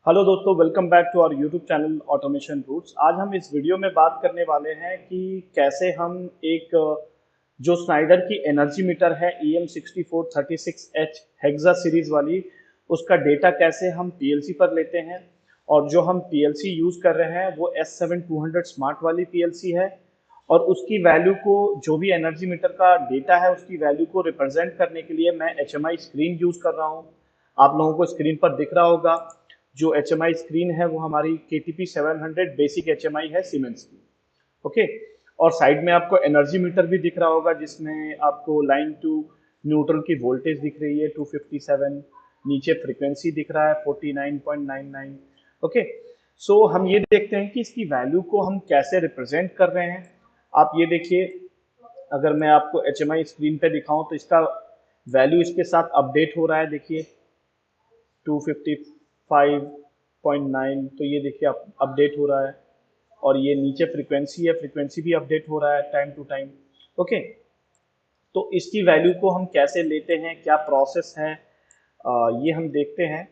Hello दोस्तों, welcome back to our YouTube channel automation roots. आज हम इस वीडियो में बात करने वाले हैं कि कैसे हम एक जो स्नाइडर की एनर्जी मीटर है EM6436H हेक्सा सीरीज वाली, उसका डेटा कैसे हम पीएलसी पर लेते हैं। और जो हम पीएलसी यूज़ कर रहे हैं वो S7200 स्मार्ट वाली पीएलसी है। और उसकी वैल्यू को, जो भी एनर्जी मीटर का डेटा है उसकी वैल्यू को रिप्रेजेंट करने के लिए मैं HMI स्क्रीन यूज़ कर रहा हूँ। आप लोगों को स्क्रीन पर दिख रहा होगा जो HMI स्क्रीन है वो हमारी KTP 700 बेसिक HMI है सीमेंस की। ओके। और साइड में आपको एनर्जी मीटर भी दिख रहा होगा जिसमें आपको लाइन टू न्यूट्रल की वोल्टेज दिख रही है 257, नीचे फ्रीक्वेंसी दिख रहा है 49.99। ओके। सो हम ये देखते हैं कि इसकी वैल्यू को हम कैसे रिप्रेजेंट कर रहे हैं। आप ये देखिए, अगर मैं आपको HMI स्क्रीन पे दिखाऊं तो इसका वैल्यू इसके साथ अपडेट हो रहा है। देखिए 255.9, तो ये देखिए अपडेट हो रहा है। और ये नीचे फ्रीक्वेंसी है, फ्रीक्वेंसी भी अपडेट हो रहा है टाइम टू टाइम। ओके। तो इसकी वैल्यू को हम कैसे लेते हैं, क्या प्रोसेस है, ये हम देखते हैं।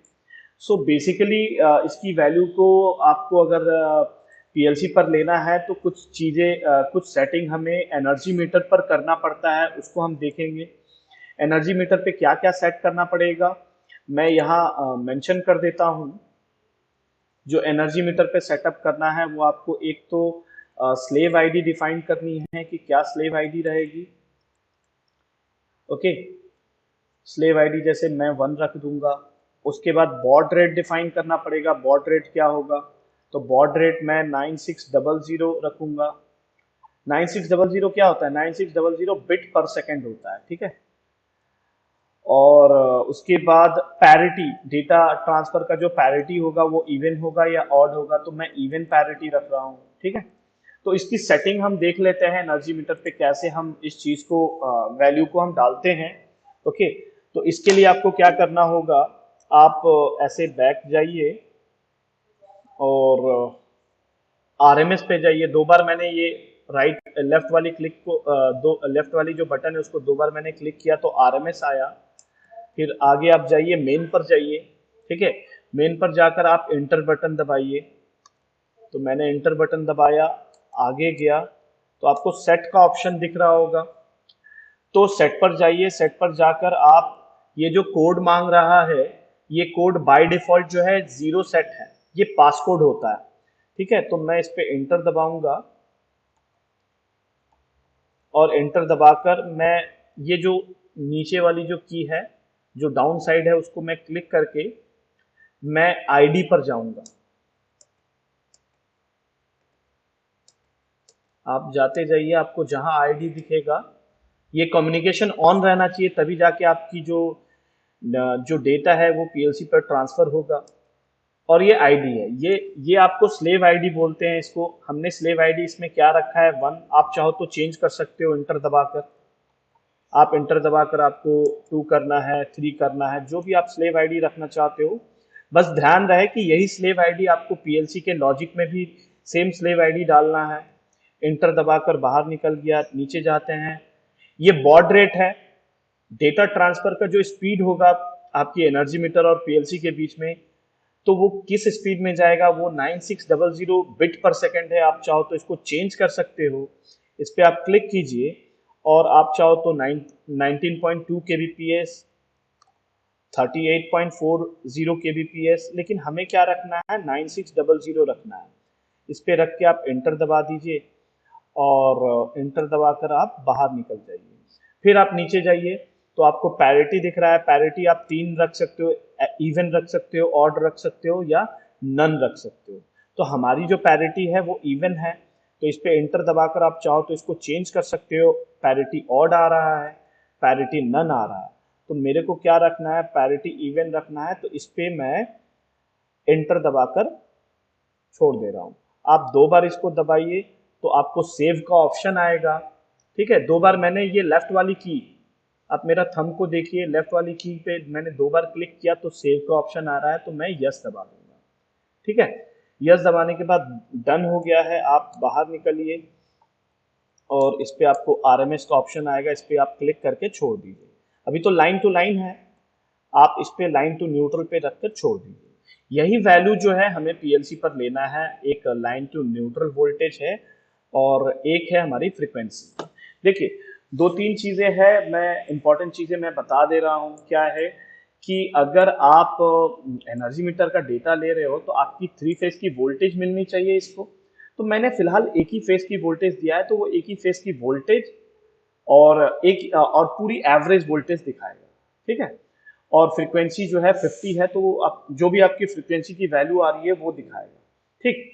सो बेसिकली इसकी वैल्यू को आपको अगर पीएलसी पर लेना है तो कुछ चीज़ें, कुछ सेटिंग हमें एनर्जी मीटर पर करना पड़ता है, उसको हम देखेंगे। एनर्जी मीटर पे क्या क्या सेट करना पड़ेगा मैं यहाँ मेंशन कर देता हूँ। जो एनर्जी मीटर पे सेटअप करना है वो आपको एक तो स्लेव आईडी डिफाइन करनी है कि क्या स्लेव आईडी रहेगी। ओके। स्लेव आईडी जैसे मैं 1 रख दूंगा। उसके बाद बॉड रेट डिफाइन करना पड़ेगा, बॉड रेट क्या होगा। तो बॉड रेट मैं 9600 रखूंगा। 9600 क्या होता है, 9600 बिट पर सेकेंड होता है। ठीक है। और उसके बाद पैरिटी, डेटा ट्रांसफर का जो पैरिटी होगा वो इवन होगा या ऑड होगा, तो मैं इवन पैरिटी रख रहा हूँ। ठीक है। तो इसकी सेटिंग हम देख लेते हैं एनर्जी मीटर पे कैसे हम इस चीज को, वैल्यू को हम डालते हैं। ओके। तो इसके लिए आपको क्या करना होगा, आप ऐसे बैक जाइए और आरएमएस पे जाइए। 2 बार मैंने ये राइट लेफ्ट वाली क्लिक को, दो लेफ्ट वाली जो बटन है उसको 2 बार मैंने क्लिक किया तो आरएमएस आया। फिर आगे आप जाइए, मेन पर जाइए। ठीक है। मेन पर जाकर आप इंटर बटन दबाइए। तो मैंने इंटर बटन दबाया, आगे गया तो आपको सेट का ऑप्शन दिख रहा होगा। तो सेट पर जाइए, सेट पर जाकर आप ये जो कोड मांग रहा है, ये कोड बाय डिफॉल्ट जो है 0 सेट है, ये पासकोड होता है। ठीक है। तो मैं इस पे इंटर दबाऊंगा और इंटर दबाकर मैं ये जो नीचे वाली जो की है, जो डाउन साइड है, उसको मैं क्लिक करके मैं आईडी पर जाऊंगा। आप जाते जाइए, आपको जहां आईडी दिखेगा, ये कम्युनिकेशन ऑन रहना चाहिए, तभी जाके आपकी जो जो डेटा है वो पीएलसी पर ट्रांसफर होगा। और ये आईडी है, ये आपको स्लेव आईडी बोलते हैं इसको। हमने स्लेव आईडी इसमें क्या रखा है, 1। आप चाहो तो चेंज कर सकते हो इंटर दबाकर। आप इंटर दबाकर आपको 2 करना है, 3 करना है, जो भी आप स्लेव आईडी रखना चाहते हो। बस ध्यान रहे कि यही स्लेव आईडी आपको पीएलसी के लॉजिक में भी सेम स्लेव आईडी डालना है। इंटर दबाकर बाहर निकल गया, नीचे जाते हैं। ये बॉड रेट है, डेटा ट्रांसफर का जो स्पीड होगा आपकी एनर्जी मीटर और पीएलसी के बीच में, तो वो किस स्पीड में जाएगा, वो 9600 बिट पर सेकंड है। आप चाहो तो इसको चेंज कर सकते हो। इस पे आप क्लिक कीजिए और आप चाहो तो 19.2 kbps, 38.40 kbps, लेकिन हमें क्या रखना है, 9600 रखना है। इस पे रख के आप इंटर दबा दीजिए और इंटर दबाकर आप बाहर निकल जाइए। फिर आप नीचे जाइए तो आपको पैरिटी दिख रहा है। पैरिटी आप 3 रख सकते हो, इवन रख सकते हो, ऑड रख सकते हो या नन रख सकते हो। तो हमारी जो पैरिटी है वो इवन है, तो इस पे इंटर दबाकर आप चाहो तो इसको चेंज कर सकते हो। पैरिटी ऑड आ रहा है, पैरिटी नन आ रहा है, तो मेरे को क्या रखना है, पैरिटी इवन रखना है। तो इस पे मैं इंटर दबाकर छोड़ दे रहा हूं। आप 2 बार इसको दबाइए तो आपको सेव का ऑप्शन आएगा। ठीक है। 2 बार मैंने ये लेफ्ट वाली की, आप मेरा थंब को देखिए, लेफ्ट वाली की पे मैंने 2 बार क्लिक किया तो सेव का ऑप्शन आ रहा है, तो मैं यस दबा दूंगा। ठीक है। यस दबाने के बाद डन हो गया है। आप बाहर निकलिए और इस पे आपको आरएमएस का ऑप्शन आएगा, इस पे आप क्लिक करके छोड़ दीजिए। अभी तो लाइन टू लाइन है, आप इस पे लाइन टू न्यूट्रल पे रखकर छोड़ दीजिए। यही वैल्यू जो है हमें पीएलसी पर लेना है। एक लाइन टू न्यूट्रल वोल्टेज है और एक है हमारी फ्रीक्वेंसी। देखिए, दो तीन चीजें हैं, मैं इंपॉर्टेंट चीजें मैं बता दे रहा हूँ। क्या है कि अगर आप एनर्जी मीटर का डेटा ले रहे हो तो आपकी थ्री फेज की वोल्टेज मिलनी चाहिए इसको। तो मैंने फिलहाल एक ही फेज की वोल्टेज दिया है, तो वो एक ही फेज की वोल्टेज और और पूरी एवरेज वोल्टेज दिखाएगा। ठीक है, और फ्रीक्वेंसी जो है 50 है, तो आप जो भी आपकी फ्रीक्वेंसी की वैल्यू आ रही है वो दिखाएगा। ठीक,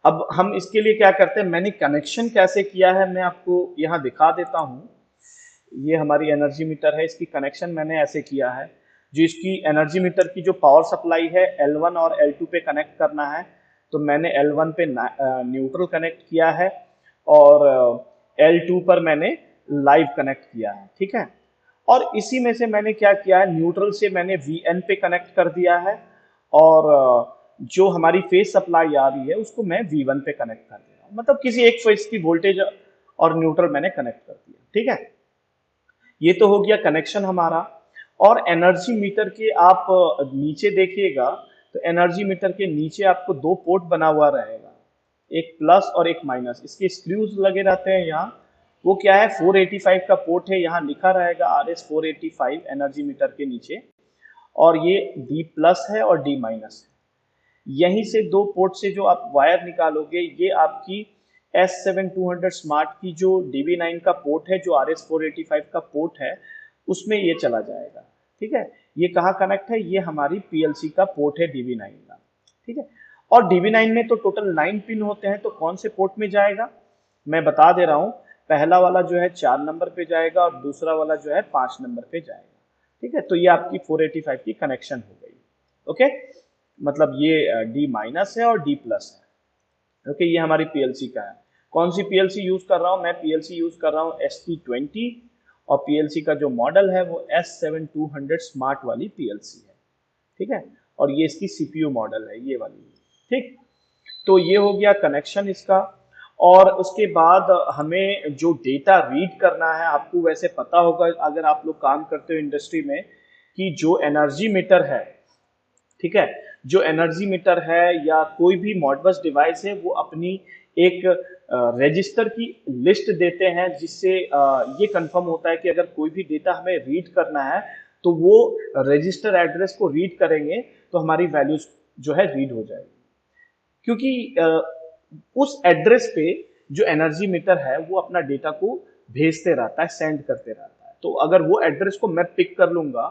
अब हम इसके लिए क्या करते हैं, मैंने कनेक्शन कैसे किया है मैं आपको यहाँ दिखा देता हूँ। ये हमारी एनर्जी मीटर है, इसकी कनेक्शन मैंने ऐसे किया है। जो इसकी एनर्जी मीटर की जो पावर सप्लाई है L1 और L2 पे कनेक्ट करना है, तो मैंने L1 पे न्यूट्रल कनेक्ट किया है और L2 पर मैंने लाइव कनेक्ट किया है। ठीक है, और इसी में से मैंने क्या किया है, न्यूट्रल से मैंने VN पे कनेक्ट कर दिया है और जो हमारी फेज सप्लाई आ रही है उसको मैं V1 पे कनेक्ट कर दे रहा हूँ। मतलब किसी एक फेज की वोल्टेज और न्यूट्रल मैंने कनेक्ट कर दिया। ठीक है, ये तो हो गया कनेक्शन हमारा। और एनर्जी मीटर के आप नीचे देखिएगा, तो एनर्जी मीटर के नीचे आपको दो पोर्ट बना हुआ रहेगा, एक प्लस और एक माइनस। इसके स्क्रूज लगे रहते हैं यहाँ। वो क्या है, 485 का पोर्ट है, यहाँ लिखा रहेगा RS 485 एनर्जी मीटर के नीचे, और ये D प्लस है और D माइनस है। यहीं से दो पोर्ट से जो आप वायर निकालोगे, ये आपकी S7200 स्मार्ट की जो DB9 का पोर्ट है, जो RS485 का पोर्ट है, उसमें ये चला जाएगा। ठीक है, ये कहाँ कनेक्ट है, ये हमारी PLC का पोर्ट है DB9 का। ठीक है, और DB9 में तो टोटल 9 पिन होते हैं, तो कौन से पोर्ट में जाएगा मैं बता दे रहा हूँ। पहला वाला जो है 4 नंबर पे जाएगा और दूसरा वाला जो है 5 नंबर पे जाएगा। ठीक है, तो ये आपकी 485 की कनेक्शन हो गई। ओके, मतलब ये D माइनस है और D प्लस है। ओके, ये हमारी पीएलसी का है। कौन सी पीएलसी यूज कर रहा हूँ मैं, पीएलसी यूज कर रहा हूँ ST20, और पीएलसी का जो मॉडल है वो S7200 स्मार्ट वाली पीएलसी है। ठीक है, और ये इसकी सीपीयू मॉडल है, ये वाली। ठीक, तो ये हो गया कनेक्शन इसका। और उसके बाद हमें जो डेटा रीड करना है, आपको वैसे पता होगा अगर आप लोग काम करते हो इंडस्ट्री में, कि जो एनर्जी मीटर है, ठीक है, जो एनर्जी मीटर है या कोई भी मॉडबस डिवाइस है, वो अपनी एक रजिस्टर की लिस्ट देते हैं, जिससे ये कंफर्म होता है कि अगर कोई भी डेटा हमें रीड करना है तो वो रजिस्टर एड्रेस को रीड करेंगे तो हमारी वैल्यूज जो है रीड हो जाएगी। क्योंकि उस एड्रेस पे जो एनर्जी मीटर है वो अपना डेटा को भेजते रहता है, सेंड करते रहता है। तो अगर वो एड्रेस को मैं पिक कर लूंगा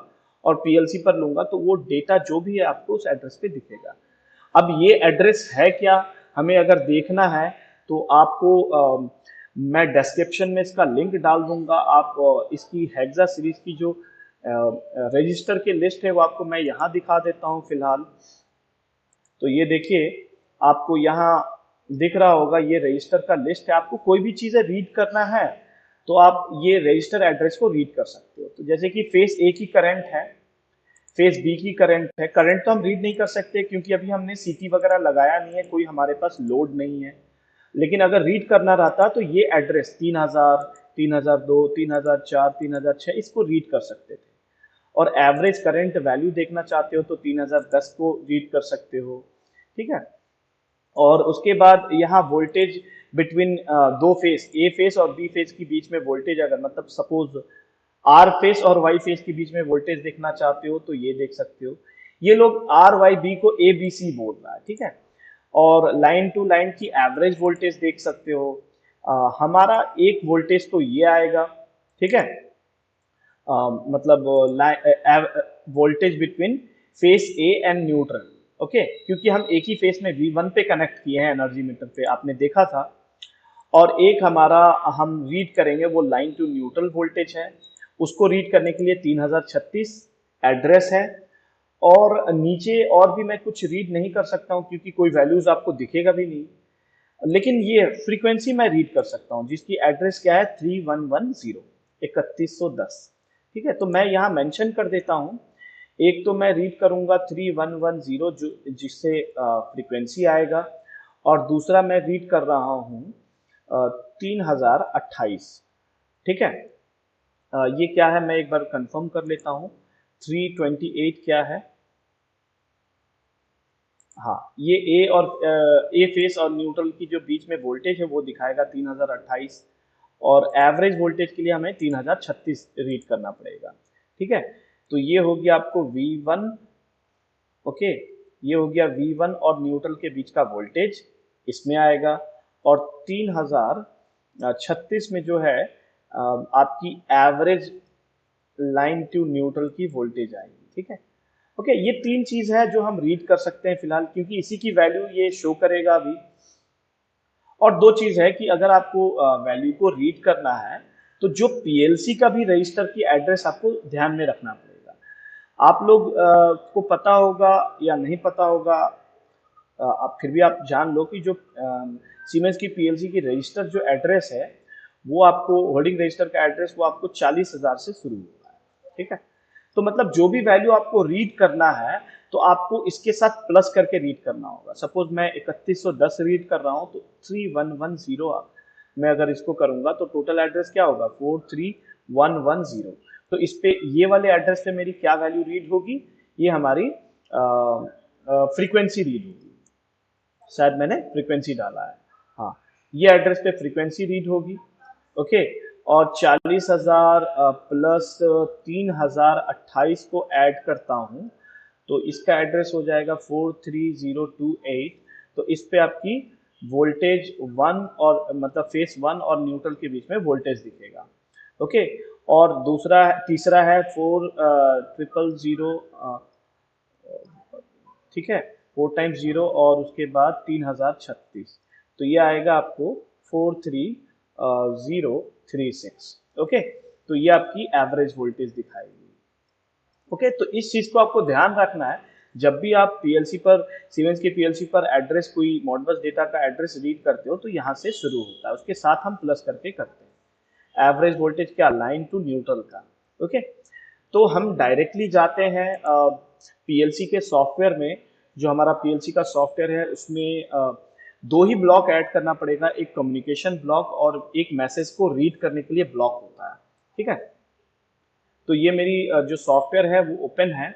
और पीएलसी पर लूंगा, तो वो डेटा जो भी है आपको उस एड्रेस पे दिखेगा। अब ये एड्रेस है क्या, हमें अगर देखना है तो आपको मैं डिस्क्रिप्शन में इसका लिंक डाल दूंगा। आप इसकी हेक्सा सीरीज की जो रजिस्टर की लिस्ट है वो आपको मैं यहाँ दिखा देता हूँ फिलहाल। तो ये देखिए, आपको यहाँ दिख रहा होगा, ये रजिस्टर का लिस्ट है। आपको कोई भी चीज़ें रीड करना है तो आप ये रजिस्टर एड्रेस को रीड कर सकते हो। तो जैसे कि फेज ए की करंट है, फेज बी की करंट है। करंट तो हम रीड नहीं कर सकते क्योंकि अभी हमने सीटी वगैरह लगाया नहीं है, कोई हमारे पास लोड नहीं है। लेकिन अगर रीड करना रहता तो ये एड्रेस 3000, 3002, 3004, 3006 इसको रीड कर सकते थे। और एवरेज करंट वैल्यू देखना चाहते हो तो 3010 को रीड कर सकते हो। ठीक है, और उसके बाद यहाँ वोल्टेज बिटवीन दो फेस, ए फेस और बी फेस के बीच में वोल्टेज, अगर मतलब सपोज आर फेस और वाई फेस के बीच में वोल्टेज देखना चाहते हो तो ये देख सकते हो। ये लोग आर वाई बी को ए बी सी बोल रहा है। ठीक है, और लाइन टू लाइन की एवरेज वोल्टेज देख सकते हो। हमारा एक वोल्टेज तो ये आएगा। ठीक है, मतलब voltage between face A and neutral. Okay, क्योंकि हम एक ही फेस में V1 पे कनेक्ट किए हैं एनर्जी मीटर पे, आपने देखा था। और एक हमारा हम रीड करेंगे वो लाइन टू न्यूट्रल वोल्टेज है, उसको रीड करने के लिए 3036 एड्रेस है। और नीचे और भी मैं कुछ रीड नहीं कर सकता हूँ क्योंकि कोई वैल्यूज आपको दिखेगा भी नहीं। लेकिन ये फ्रीक्वेंसी मैं रीड कर सकता हूँ, जिसकी एड्रेस क्या है 3110, 3110। ठीक है, तो मैं यहाँ मेंशन कर देता हूँ। एक तो मैं रीड करूंगा 3110, जो जिससे फ्रीक्वेंसी आएगा, और दूसरा मैं रीड कर रहा हूँ 3028। ठीक है, ये क्या है मैं एक बार कंफर्म कर लेता हूँ। 328 क्या है, हाँ, ये ए और ए फेस और न्यूट्रल की जो बीच में वोल्टेज है वो दिखाएगा 3028, और एवरेज वोल्टेज के लिए हमें 3036 रीड करना पड़ेगा। ठीक है, तो ये हो गया आपको V1। ओके, ये हो गया V1 और न्यूट्रल के बीच का वोल्टेज इसमें आएगा, और 3036 में जो है आपकी एवरेज लाइन टू न्यूट्रल की वोल्टेज आएगी। ठीक है, ओके, ये तीन चीज है जो हम रीड कर सकते हैं फिलहाल, क्योंकि इसी की वैल्यू ये शो करेगा अभी। और दो चीज है कि अगर आपको वैल्यू को रीड करना है तो जो पीएलसी का भी रजिस्टर की एड्रेस आपको ध्यान में रखना पड़ेगा। आप लोग को पता होगा या नहीं पता होगा, आप फिर भी आप जान लो कि जो सीमेंस की पीएलसी की रजिस्टर जो एड्रेस है वो आपको, होल्डिंग रजिस्टर का एड्रेस वो आपको 40,000 से शुरू होता है। ठीक है, तो मतलब जो भी वैल्यू आपको रीड करना है तो आपको इसके साथ प्लस करके रीड करना होगा। सपोज मैं 3110 रीड कर रहा हूँ तो 3110 मैं अगर इसको करूंगा तो टोटल एड्रेस क्या होगा 43110। तो इस पे ये वाले एड्रेस पे मेरी क्या वैल्यू रीड होगी, ये हमारी फ्रीक्वेंसी रीड होगी। शायद मैंने फ्रीक्वेंसी डाला है, हाँ, ये एड्रेस पे फ्रीक्वेंसी रीड होगी। ओके, और 40,000 प्लस 3028 को ऐड करता हूं तो इसका एड्रेस हो जाएगा 43028। तो इस पे आपकी वोल्टेज 1 और मतलब फेस 1 और न्यूट्रल के बीच में वोल्टेज दिखेगा। ओके, और तीसरा है 4000, ठीक है, 4 टाइम्स 0 और उसके बाद 3036, तो ये आएगा आपको 43036। ओके, तो ये आपकी एवरेज वोल्टेज दिखाएगी। ओके, तो इस चीज को आपको ध्यान रखना है जब भी आप पीएलसी पर, सीमेंस के पीएलसी पर एड्रेस, कोई मॉडबस डेटा का एड्रेस रीड करते हो तो यहाँ से शुरू होता है, उसके साथ हम प्लस करके करते हैं एवरेज वोल्टेज क्या, लाइन टू न्यूट्रल का। ओके, तो हम डायरेक्टली जाते हैं पीएलसी के सॉफ्टवेयर में। जो हमारा पीएलसी का सॉफ्टवेयर है उसमें दो ही ब्लॉक ऐड करना पड़ेगा, एक कम्युनिकेशन ब्लॉक और एक मैसेज को रीड करने के लिए ब्लॉक होता है। ठीक है, तो ये मेरी जो सॉफ्टवेयर है वो ओपन है,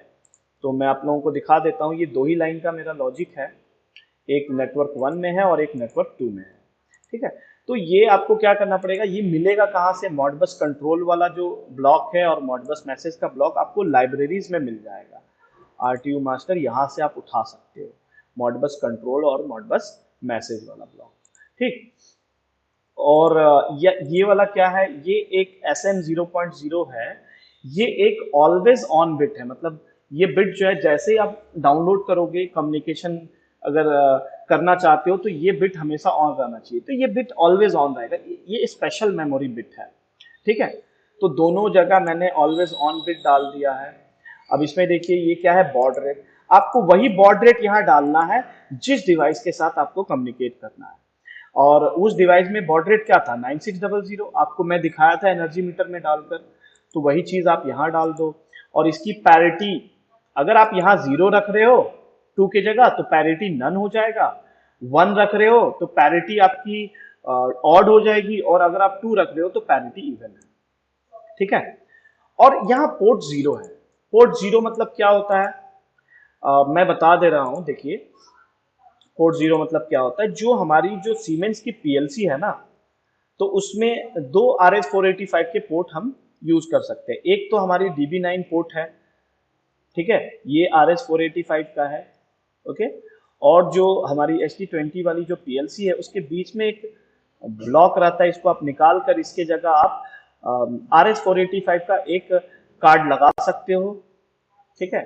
तो मैं आप लोगों को दिखा देता हूँ। ये दो ही लाइन का मेरा लॉजिक है, एक नेटवर्क 1 में है और एक नेटवर्क 2 में है। ठीक है, तो ये आपको क्या करना पड़ेगा, ये मिलेगा कहाँ से, मॉडबस कंट्रोल वाला जो ब्लॉक है और मॉडबस मैसेज का ब्लॉक आपको लाइब्रेरीज में मिल जाएगा। आरटीयू मास्टर यहाँ से आप उठा सकते हो, मॉडबस कंट्रोल और मॉडबस मैसेज वाला ब्लॉक। ठीक, और ये वाला क्या है, ये एक SM0.0 है, ये एक ऑलवेज ऑन बिट है। मतलब ये बिट जो है जैसे ही आप डाउनलोड करोगे, कम्युनिकेशन अगर करना चाहते हो तो ये बिट हमेशा ऑन रहना चाहिए, तो ये बिट ऑलवेज ऑन रहेगा। ये स्पेशल मेमोरी बिट है। ठीक है, तो दोनों जगह मैंने ऑलवेज ऑन बिट डाल दिया है। अब इसमें देखिए ये क्या है, बॉड रेट, आपको वही बॉड रेट यहाँ डालना है जिस डिवाइस के साथ आपको कम्युनिकेट करना है। और उस डिवाइस में बॉड रेट क्या था, 9600, आपको मैं दिखाया था एनर्जी मीटर में डालकर, तो वही चीज आप यहाँ डाल दो। और इसकी पैरिटी, अगर आप यहाँ 0 रख रहे हो 2 की जगह तो पैरिटी नन हो जाएगा, 1 रख रहे हो तो पैरिटी आपकी ऑड हो जाएगी, और अगर आप 2 रख रहे हो तो पैरिटी इवन है। ठीक है, और यहाँ पोर्ट 0 है। पोर्ट 0 मतलब क्या होता है, मैं बता दे रहा हूं, देखिए पोर्ट 0 मतलब क्या होता है, जो हमारी जो सीमेंस की पीएलसी है ना, तो उसमें दो RS485 के पोर्ट हम यूज कर सकते हैं। एक तो हमारी DB9 पोर्ट है, ठीक है, ये RS485 का है। ओके, और जो हमारी HD20 वाली जो पीएलसी है उसके बीच में एक ब्लॉक रहता है, इसको आप निकाल कर इसके जगह आप RS485 का एक कार्ड लगा सकते हो। ठीक है,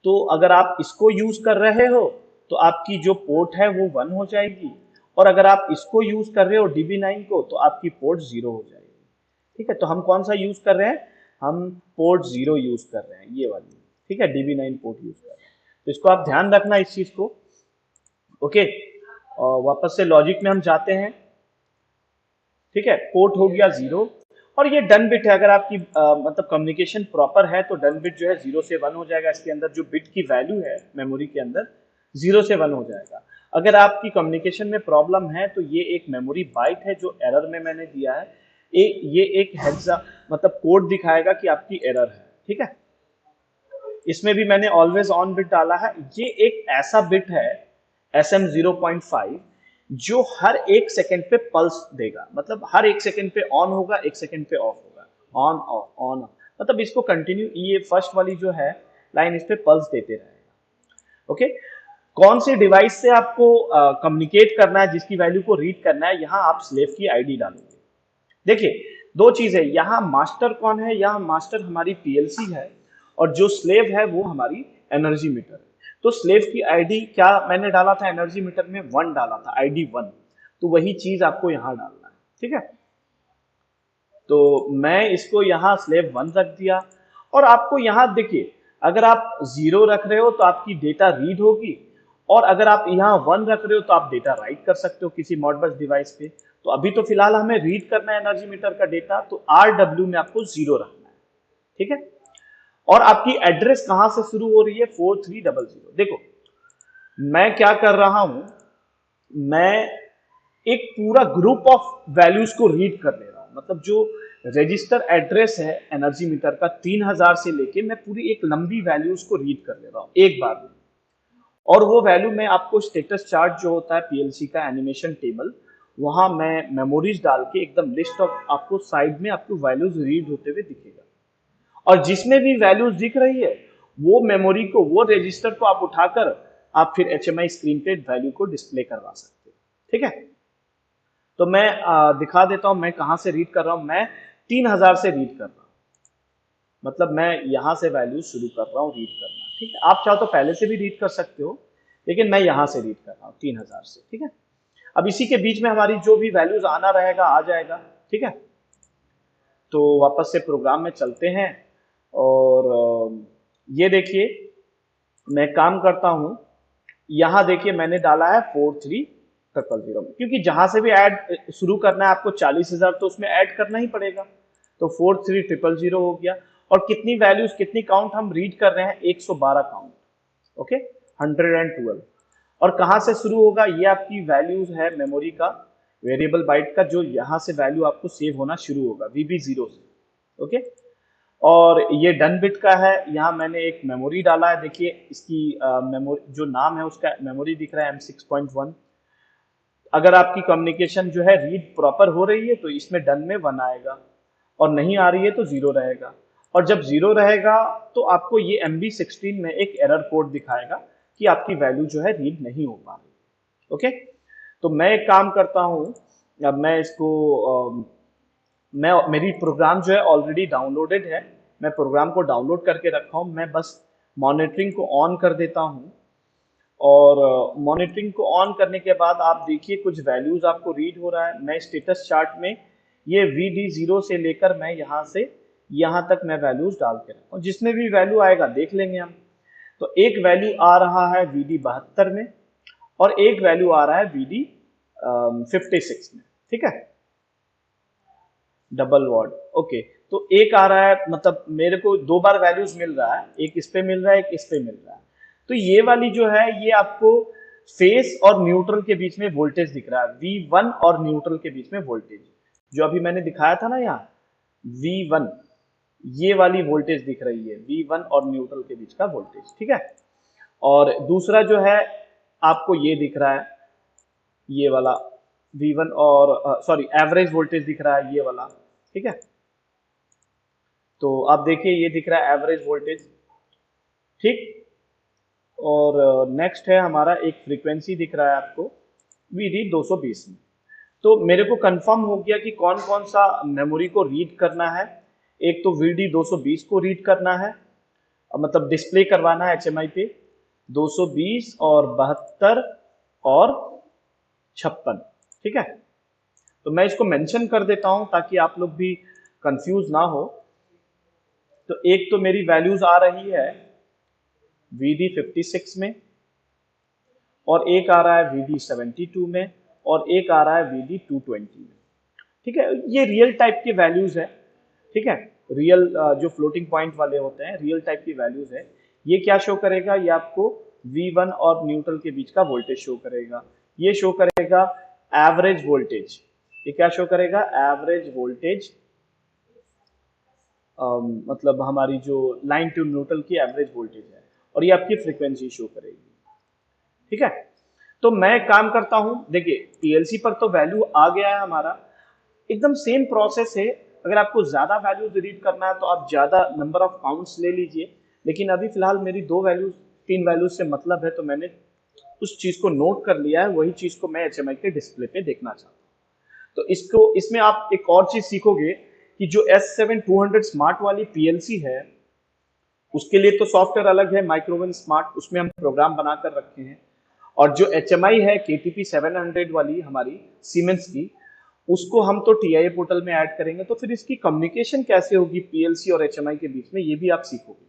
तो अगर आप इसको यूज कर रहे हो तो आपकी जो पोर्ट है वो 1 हो जाएगी, और अगर आप इसको यूज कर रहे हो DB9 को तो आपकी पोर्ट 0 हो जाएगी। ठीक है, तो हम कौन सा यूज कर रहे हैं, हम पोर्ट 0 यूज कर रहे हैं, ये वाली। ठीक है, DB9 पोर्ट यूज कर रहे हैं, तो इसको आप ध्यान रखना इस चीज को। ओके, और वापस से लॉजिक में हम जाते हैं। ठीक है, पोर्ट हो गया 0, और ये डन बिट है। अगर आपकी मतलब कम्युनिकेशन प्रॉपर है तो डन बिट जो है 0 से 1 हो जाएगा। इसके अंदर जो बिट की वैल्यू है मेमोरी के अंदर 0 से 1 हो जाएगा। अगर आपकी कम्युनिकेशन में प्रॉब्लम है तो ये एक मेमोरी बाइट है जो एरर में मैंने दिया है, ये एक हेक्सा मतलब कोड दिखाएगा कि आपकी एरर है। ठीक है, इसमें भी मैंने ऑलवेज ऑन बिट डाला है। ये एक ऐसा बिट है SM0.5 जो हर 1 सेकंड पे पल्स देगा, मतलब हर 1 सेकंड पे ऑन होगा, 1 सेकंड पे ऑफ होगा, ऑन ऑफ ऑन ऑफ, मतलब इसको कंटिन्यू, ये फर्स्ट वाली जो है लाइन इस पे पल्स देते रहेगा। ओके, कौन सी डिवाइस से आपको कम्युनिकेट करना है, जिसकी वैल्यू को रीड करना है, यहाँ आप स्लेव की आईडी डालोगे। देखिए दो चीज है, यहाँ मास्टर कौन है, यहाँ मास्टर हमारी पीएलसी है और जो स्लेव है वो हमारी एनर्जी मीटर है। तो स्लेव की आईडी क्या मैंने डाला था, एनर्जी मीटर में 1 डाला था, आईडी 1, तो वही चीज आपको यहाँ डालना है। ठीक है, तो मैं इसको यहाँ स्लेव 1 रख दिया। और आपको यहाँ देखिए, अगर आप 0 रख रहे हो तो आपकी डेटा रीड होगी, और अगर आप यहाँ 1 रख रहे हो तो आप डेटा राइट कर सकते हो किसी मॉडबस डिवाइस पे। तो अभी तो फिलहाल हमें रीड करना है एनर्जी मीटर का डेटा, तो RW में आपको 0 रखना है। ठीक है, और आपकी एड्रेस कहां से शुरू हो रही है, 4300। देखो मैं क्या कर रहा हूं, मैं एक पूरा ग्रुप ऑफ वैल्यूज को रीड कर ले रहा हूं, मतलब जो रजिस्टर एड्रेस है एनर्जी मीटर का 3000 से लेके मैं पूरी एक लंबी वैल्यूज को रीड कर ले रहा हूं एक बार में। और वो वैल्यू में आपको स्टेटस चार्ट जो होता है पीएलसी का एनिमेशन टेबल, वहां मैं मेमोरीज डाल के एकदम लिस्ट ऑफ आपको साइड में आपको वैल्यूज रीड होते हुए दिखेगा। और जिसमें भी वैल्यूज दिख रही है वो मेमोरी को, वो रजिस्टर को आप उठाकर आप फिर एचएमआई स्क्रीन पे वैल्यू को डिस्प्ले करवा सकते हो। ठीक है, तो मैं दिखा देता हूं मैं कहां से रीड कर रहा हूं। मैं 3000 से रीड कर रहा हूं, मतलब मैं यहां से वैल्यू शुरू कर रहा हूं रीड करना। ठीक है, आप चाहो तो पहले से भी रीड कर सकते हो, लेकिन मैं यहां से रीड कर रहा हूं 3000 से। ठीक है, अब इसी के बीच में हमारी जो भी वैल्यूज आना रहेगा आ जाएगा। ठीक है, तो वापस से प्रोग्राम में चलते हैं और ये देखिए मैं काम करता हूं। यहां देखिए मैंने डाला है 4300, क्योंकि जहां से भी ऐड शुरू करना है आपको 40,000 तो उसमें ऐड करना ही पड़ेगा। तो 4300 हो गया। और कितनी वैल्यूज, कितनी काउंट हम रीड कर रहे हैं, 112 काउंट। ओके, 112। और कहां से शुरू होगा, ये आपकी वैल्यूज है मेमोरी का वेरिएबल बाइट का, जो यहां से वैल्यू आपको सेव होना शुरू होगा VB0 से। ओके, और ये डन बिट का है, यहाँ मैंने एक मेमोरी डाला है। देखिए इसकी मेमोरी जो नाम है उसका मेमोरी दिख रहा है M6.1। अगर आपकी कम्युनिकेशन जो है रीड प्रॉपर हो रही है तो इसमें डन में 1 आएगा, और नहीं आ रही है तो 0 रहेगा। और जब 0 रहेगा तो आपको ये MB16 में एक एरर कोड दिखाएगा कि आपकी वैल्यू जो है रीड नहीं हो पा रही। ओके, तो मैं एक काम करता हूँ, अब मैं इसको मैं मेरी प्रोग्राम जो है ऑलरेडी डाउनलोडेड है, मैं प्रोग्राम को डाउनलोड करके रखा हूँ। मैं बस मॉनिटरिंग को ऑन कर देता हूँ, और मॉनिटरिंग को ऑन करने के बाद आप देखिए कुछ वैल्यूज आपको रीड हो रहा है। मैं स्टेटस चार्ट में ये VD0 से लेकर मैं यहाँ से यहाँ तक मैं वैल्यूज डाल के रखा हूँ, जिसमें भी वैल्यू आएगा देख लेंगे हम। तो एक वैल्यू आ रहा है VD72 में, और एक वैल्यू आ रहा है VD56 में। ठीक है, डबल वर्ड। ओके, तो एक आ रहा है, मतलब मेरे को 2 बार वैल्यूज मिल रहा है, एक इस पे मिल रहा है, एक इस पे मिल रहा है। तो ये वाली जो है ये आपको फेस और न्यूट्रल के बीच में वोल्टेज दिख रहा है, V1 और न्यूट्रल के बीच में वोल्टेज, जो अभी मैंने दिखाया था ना यहाँ V1, ये वाली वोल्टेज दिख रही है V1 और न्यूट्रल के बीच का वोल्टेज। ठीक है, और दूसरा जो है आपको ये दिख रहा है, ये वाला V1 और सॉरी एवरेज वोल्टेज दिख रहा है ये वाला। ठीक है, तो आप देखिए ये दिख रहा है एवरेज वोल्टेज। ठीक, और नेक्स्ट है हमारा एक फ्रीक्वेंसी दिख रहा है आपको VD220 में। तो मेरे को कंफर्म हो गया कि कौन कौन सा मेमोरी को रीड करना है। एक तो VD220 को रीड करना है, मतलब डिस्प्ले करवाना है HMI पे, 220 और 72 और 56। ठीक है, तो मैं इसको मेंशन कर देता हूं ताकि आप लोग भी कंफ्यूज ना हो। तो एक तो मेरी वैल्यूज आ रही है VD56 में, और एक आ रहा है VD72 में, और एक आ रहा है VD220 में। ठीक है, ये रियल टाइप की वैल्यूज है। ठीक है, रियल जो फ्लोटिंग पॉइंट वाले होते हैं रियल टाइप की वैल्यूज है। ये क्या शो करेगा, ये आपको V1 और न्यूट्रल के बीच का वोल्टेज शो करेगा। ये शो करेगा एवरेज वोल्टेज। ये क्या शो करेगा, एवरेज वोल्टेज, मतलब हमारी जो लाइन टू न्यूट्रल की एवरेज वोल्टेज है, और ये आपकी फ्रीक्वेंसी शो करेगी। ठीक है, तो मैं काम करता हूं, देखिए पीएलसी पर तो वैल्यू आ गया है हमारा, एकदम सेम प्रोसेस है। अगर आपको ज्यादा वैल्यूज रीड करना है तो आप ज्यादा नंबर ऑफ काउंट्स ले लीजिए, लेकिन अभी फिलहाल मेरी 2 वैल्यूज 3 वैल्यूज से मतलब है, तो मैंने उस चीज को नोट कर लिया है, वही चीज को मैं एचएमआई के डिस्प्ले पे देखना चाहता हूँ। तो इसको इसमें आप एक और चीज सीखोगे कि जो S7-200 स्मार्ट वाली पीएलसी है उसके लिए तो सॉफ्टवेयर अलग है, माइक्रोवेव स्मार्ट, उसमें हम प्रोग्राम बनाकर रखे हैं। और जो एचएमआई है केटीपी 700 वाली हमारी सीमेंस की, उसको हम तो टीआईए पोर्टल में ऐड करेंगे, तो फिर इसकी कम्युनिकेशन कैसे होगी पीएलसी और एचएमआई के बीच में, ये भी आप सीखोगे।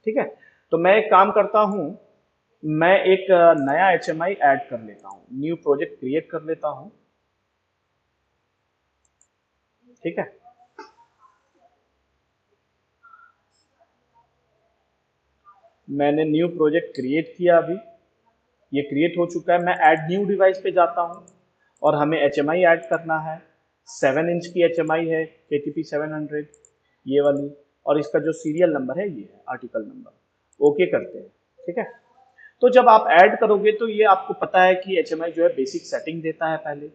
ठीक है, तो मैं एक काम करता हूं, मैं एक नया एचएमआई ऐड कर लेता हूं, न्यू प्रोजेक्ट क्रिएट कर लेता हूं। ठीक है, मैंने न्यू प्रोजेक्ट क्रिएट किया, अभी ये क्रिएट हो चुका है। मैं ऐड न्यू डिवाइस पे जाता हूँ और हमें एचएमआई ऐड करना है। 7 इंच की एचएमआई है केटीपी 700, ये वाली, और इसका जो सीरियल नंबर है ये है आर्टिकल नंबर। ओके करते हैं। ठीक है, तो जब आप ऐड करोगे तो ये आपको पता है कि एचएमआई जो है बेसिक सेटिंग देता है पहले।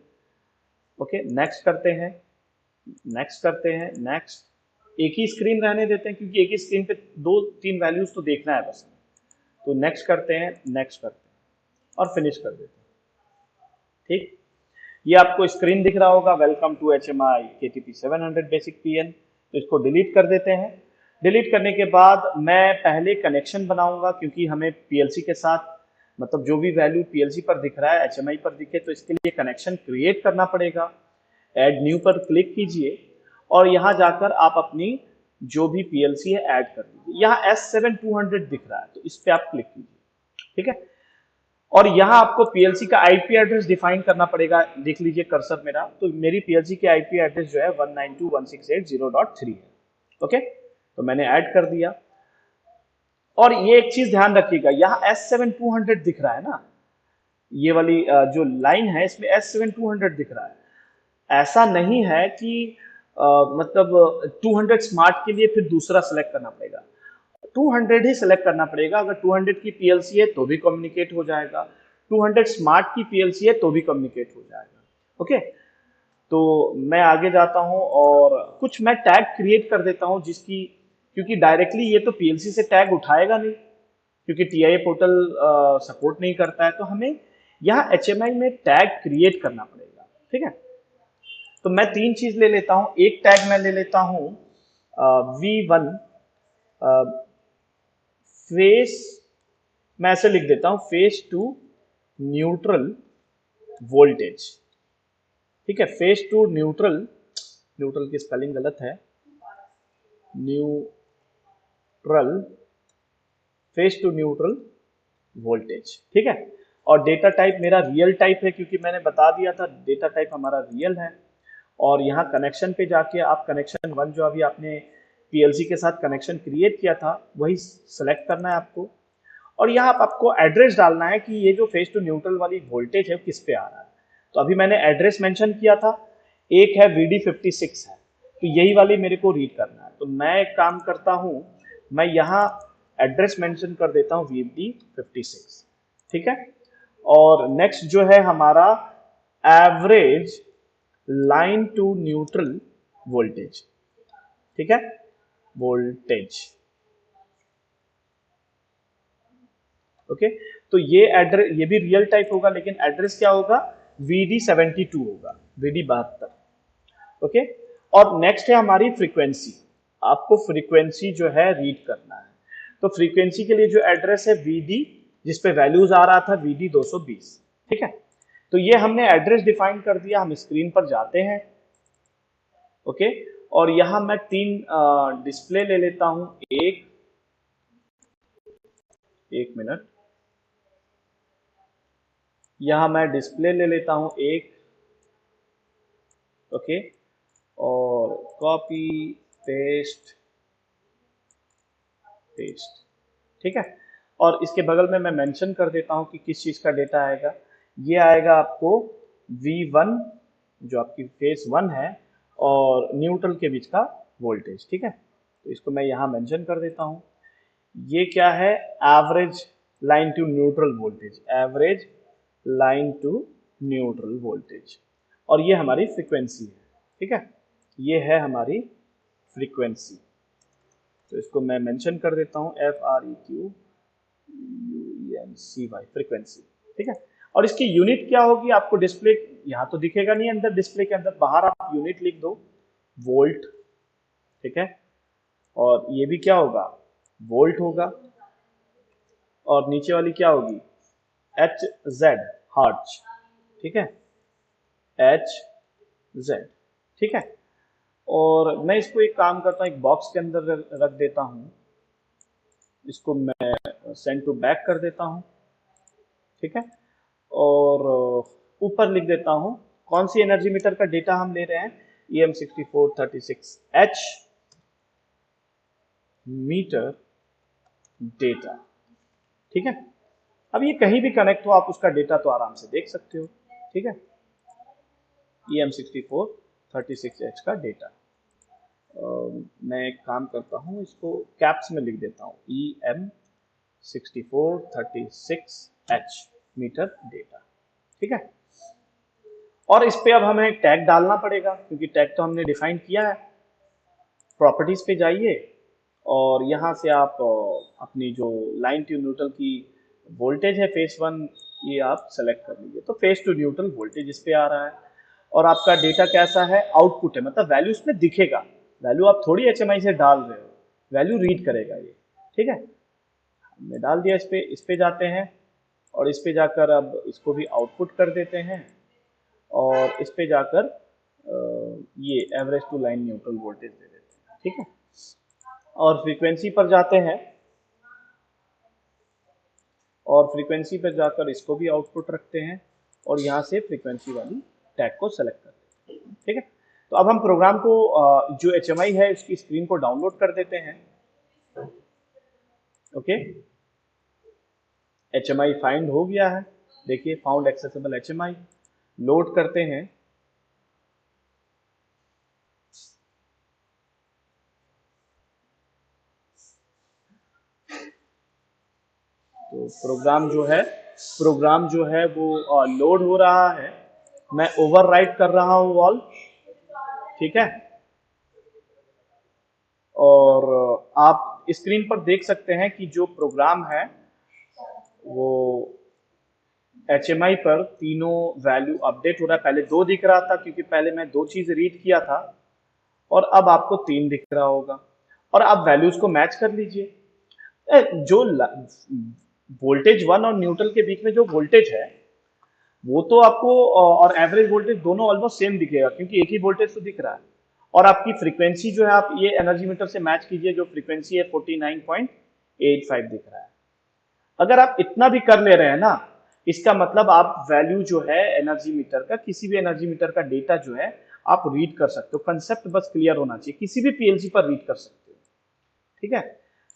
ओके, नेक्स्ट करते हैं, नेक्स्ट करते हैं, नेक्स्ट। एक ही स्क्रीन रहने देते हैं क्योंकि एक ही स्क्रीन पे 2-3 वैल्यूज तो देखना है बस। तो नेक्स्ट करते हैं, नेक्स्ट करते हैं और फिनिश कर देते हैं। ठीक, ये आपको स्क्रीन दिख रहा होगा, welcome to HMI KTP 700 basic PN। तो इसको डिलीट कर देते हैं। डिलीट करने के बाद मैं पहले कनेक्शन बनाऊंगा, क्योंकि हमें पीएलसी के साथ, मतलब जो भी वैल्यू पीएलसी पर दिख रहा है HMI पर दिखे, तो इसके लिए कनेक्शन क्रिएट करना पड़ेगा। ऐड न्यू पर क्लिक कीजिए और यहाँ जाकर आप अपनी जो भी पीएलसी है ऐड कर दीजिए। यहाँ S7-200 दिख रहा है, तो इस पर आप क्लिक कीजिए। ठीक है, और यहाँ आपको पीएलसी का आईपी एड्रेस डिफाइन करना पड़ेगा। देख लीजिए कर्सर मेरा, तो मेरी पीएलसी की आईपी एड्रेस जो है 192.168.0.3 है। ओके, तो मैंने ऐड कर दिया। और ये एक चीज ध्यान रखिएगा, यहाँ S7-200 दिख रहा है ना, ये वाली जो लाइन है इसमें S7-200 दिख रहा है। ऐसा नहीं है कि मतलब 200 स्मार्ट के लिए फिर दूसरा सेलेक्ट करना पड़ेगा, 200 ही सेलेक्ट करना पड़ेगा। अगर 200 की पीएलसी है तो भी कम्युनिकेट हो जाएगा, 200 स्मार्ट की पीएलसी है तो भी कम्युनिकेट हो जाएगा। ओके, तो मैं आगे जाता हूं और कुछ मैं टैग क्रिएट कर देता हूं, जिसकी, क्योंकि डायरेक्टली ये तो पीएलसी से टैग उठाएगा नहीं, क्योंकि टीआईए पोर्टल सपोर्ट नहीं करता है, तो हमें यहाँ एचएमआई में टैग क्रिएट करना पड़ेगा। ठीक है, तो मैं 3 चीज ले लेता हूं। एक टैग मैं ले लेता हूं V1 फेस, मैं ऐसे लिख देता हूं, फेस टू न्यूट्रल वोल्टेज। ठीक है, फेस टू न्यूट्रल, न्यूट्रल की स्पेलिंग गलत है, neutral, phase to neutral voltage. ठीक है, और डेटा टाइप मेरा रियल टाइप है, क्योंकि मैंने बता दिया था डेटा टाइप हमारा रियल है। और यहाँ कनेक्शन पे जाके आप कनेक्शन 1 जो अभी आपने पीएलसी के साथ कनेक्शन क्रिएट किया था वही सेलेक्ट करना है आपको। और यहाँ आपको एड्रेस डालना है कि ये जो फेस टू न्यूट्रल वाली वोल्टेज है किस पे आ रहा है। तो अभी मैंने एड्रेस मेंशन किया था, एक है VD56 है, तो यही वाली मेरे को रीड करना है। तो मैं एक काम करता हूँ, मैं यहाँ एड्रेस मेंशन कर देता हूँ VD56। ठीक है, और नेक्स्ट जो है हमारा average line to neutral voltage. ठीक है, वोल्टेज। ओके, तो ये एड्रेस, ये भी रियल टाइप होगा, लेकिन एड्रेस क्या होगा, VD72 होगा, VD72। ओके, और नेक्स्ट है हमारी फ्रीक्वेंसी। आपको फ्रीक्वेंसी जो है रीड करना है, तो फ्रीक्वेंसी के लिए जो एड्रेस है VD, जिसपे वैल्यूज आ रहा था VD220। ठीक है, तो ये हमने एड्रेस डिफाइन कर दिया। हम स्क्रीन पर जाते हैं। ओके, और यहां मैं 3 डिस्प्ले ले लेता हूं, एक मिनट, यहां मैं डिस्प्ले ले लेता हूं एक। ओके, और कॉपी पेस्ट पेस्ट। ठीक है, और इसके बगल में मैं मेंशन कर देता हूं कि किस चीज का डेटा आएगा। ये आएगा आपको V1, जो आपकी फेस 1 है, और न्यूट्रल के बीच का वोल्टेज। ठीक है, तो इसको मैं यहां मेंशन कर देता हूं। ये क्या है, average line to neutral voltage, average line to neutral voltage, और ये हमारी फ्रीक्वेंसी है, ठीक है, ये है हमारी फ्रीक्वेंसी। तो इसको मैं मेंशन कर देता हूँ FREQUENCY, फ्रीक्वेंसी, ठीक है। और इसकी यूनिट क्या होगी आपको डिस्प्ले यहाँ तो दिखेगा नहीं अंदर डिस्प्ले के अंदर, बाहर आप यूनिट लिख दो वोल्ट, ठीक है, और ये भी क्या होगा वोल्ट होगा, और नीचे वाली क्या होगी HZ हर्ट्ज, ठीक है, HZ, ठीक है। और मैं इसको एक काम करता हूँ, एक बॉक्स के अंदर रख देता हूँ, इसको मैं सेंड टू बैक कर देता हूँ, ठीक है, और ऊपर लिख देता हूँ कौन सी एनर्जी मीटर का डेटा हम ले रहे हैं, EM6436H मीटर डेटा, ठीक है। अब ये कहीं भी कनेक्ट हो आप उसका डेटा तो आराम से देख सकते हो, ठीक है, EM6436H का डेटा। मैं एक काम करता हूँ, इसको कैप्स में लिख देता हूँ, EM6436H मीटर डेटा, ठीक है। और इस पे अब हमें टैग डालना पड़ेगा, क्योंकि टैग तो हमने डिफाइन किया है। प्रॉपर्टीज पे जाइए और यहाँ से आप अपनी जो लाइन टू न्यूट्रल की वोल्टेज है फेस 1, ये आप सेलेक्ट कर लीजिए। तो फेस टू न्यूट्रल वोल्टेज इस पे आ रहा है, और आपका डेटा कैसा है, आउटपुट है, मतलब वैल्यू इसमें दिखेगा, वैल्यू आप थोड़ी HMI से डाल रहे हो, वैल्यू रीड करेगा ये, ठीक है। हमने डाल दिया, इस पे जाते हैं और इस पे जाकर अब इसको भी आउटपुट कर देते हैं, और इस पे जाकर ये average to line neutral voltage दे देते हैं, ठीक है। और फ्रीक्वेंसी पर जाते हैं, और फ्रीक्वेंसी पर जाकर इसको भी आउटपुट रखते हैं, और यहाँ से फ्रीक्वेंसी वाली टैग को सेलेक्ट कर देते हैं, ठीक है। तो अब हम प्रोग्राम को जो HMI है उसकी स्क्रीन को डाउनलोड कर देते हैं, ओके। HMI फाइंड हो गया है, देखिए फाउंड एक्सेसिबल HMI, लोड करते हैं। तो प्रोग्राम जो है वो लोड हो रहा है, मैं ओवरराइट कर रहा हूँ ऑल, ठीक है। और आप स्क्रीन पर देख सकते हैं कि जो प्रोग्राम है वो HMI पर तीनों वैल्यू अपडेट हो रहा है। पहले 2 दिख रहा था क्योंकि पहले मैं 2 चीज रीड किया था, और अब आपको 3 दिख रहा होगा, और आप वैल्यूज को मैच कर लीजिए। जो वोल्टेज 1 और न्यूट्रल के बीच में जो वोल्टेज है वो तो आपको और एवरेज वोल्टेज दोनों ऑलमोस्ट सेम दिखेगा, क्योंकि एक ही वोल्टेज तो दिख रहा है। और आपकी फ्रीक्वेंसी जो है, आप ये एनर्जी मीटर से मैच कीजिए, जो फ्रीक्वेंसी है 49.85 दिख रहा है। अगर आप इतना भी कर ले रहे हैं ना, इसका मतलब आप वैल्यू जो है एनर्जी मीटर का, किसी भी एनर्जी मीटर का डेटा जो है आप रीड कर सकते हो। कंसेप्ट बस क्लियर होना चाहिए, किसी भी PLC पर रीड कर सकते हो, ठीक है।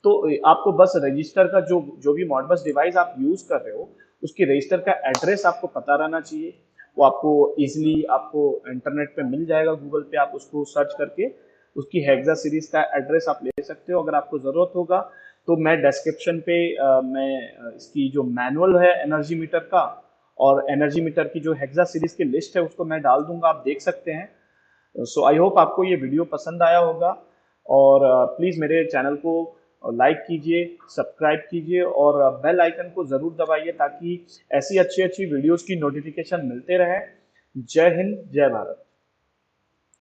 तो आपको बस रजिस्टर का जो भी मॉडबस डिवाइस आप यूज कर रहे हो उसकी रजिस्टर का एड्रेस आपको पता रहना चाहिए। वो आपको इजीली आपको इंटरनेट पे मिल जाएगा, गूगल पे आप उसको सर्च करके उसकी हेक्सा सीरीज का एड्रेस आप ले सकते हो। अगर आपको जरूरत होगा तो मैं डिस्क्रिप्शन पे मैं इसकी जो मैनुअल है एनर्जी मीटर का और एनर्जी मीटर की जो हेक्सा सीरीज की लिस्ट है उसको मैं डाल दूंगा, आप देख सकते हैं। सो आई होप आपको ये वीडियो पसंद आया होगा, और प्लीज़ मेरे चैनल को लाइक कीजिए, सब्सक्राइब कीजिए, और बेल आइकन को ज़रूर दबाइए ताकि ऐसी अच्छी अच्छी वीडियोस की नोटिफिकेशन मिलते रहे। जय हिंद, जय भारत।